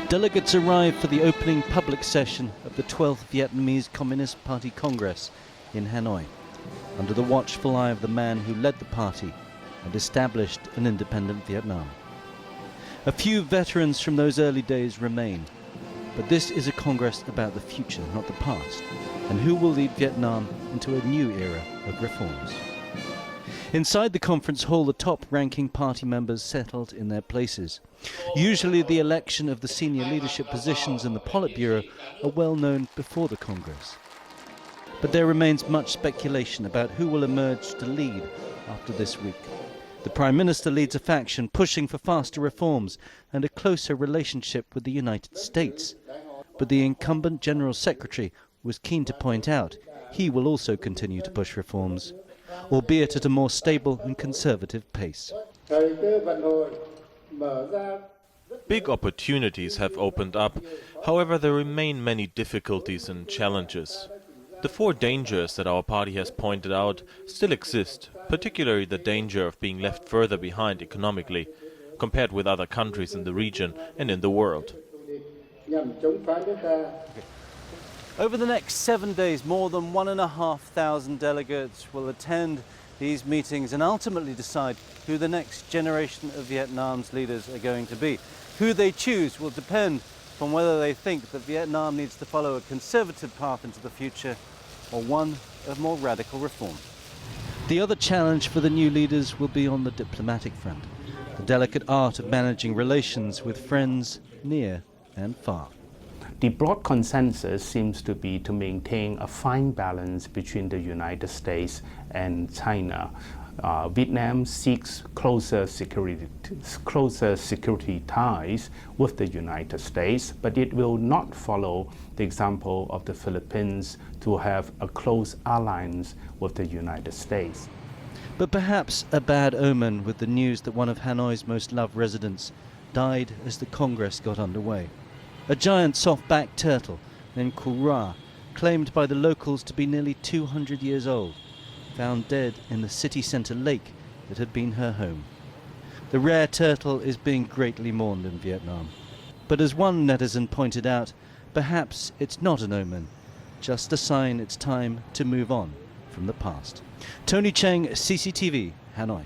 Delegates arrived for the opening public session of the 12th Vietnamese Communist Party Congress in Hanoi, under the watchful eye of the man who led the party and established an independent Vietnam. A few veterans from those early days remain, but this is a congress about the future, not the past, and who will lead Vietnam into a new era of reforms. Inside the conference hall, the top-ranking party members settled in their places. Usually the election of the senior leadership positions in the Politburo are well known before the Congress. But there remains much speculation about who will emerge to lead after this week. The Prime Minister leads a faction pushing for faster reforms and a closer relationship with the United States. But the incumbent General Secretary was keen to point out he will also continue to push reforms, albeit at a more stable and conservative pace. Big opportunities have opened up. However, there remain many difficulties and challenges. The four dangers that our party has pointed out still exist, particularly the danger of being left further behind economically, compared with other countries in the region and in the world. Over the next 7 days, more than 1,500 delegates will attend these meetings and ultimately decide who the next generation of Vietnam's leaders are going to be. Who they choose will depend on whether they think that Vietnam needs to follow a conservative path into the future or one of more radical reform. The other challenge for the new leaders will be on the diplomatic front, the delicate art of managing relations with friends near and far. The broad consensus seems to be to maintain a fine balance between the United States and China. Vietnam seeks closer security ties with the United States, but it will not follow the example of the Philippines to have a close alliance with the United States. But perhaps a bad omen with the news that one of Hanoi's most loved residents died as the Congress got underway. A giant soft-backed turtle named Cú, claimed by the locals to be nearly 200 years old, found dead in the city centre lake that had been her home. The rare turtle is being greatly mourned in Vietnam. But as one netizen pointed out, perhaps it's not an omen, just a sign it's time to move on from the past. Tony Cheng, CCTV, Hanoi.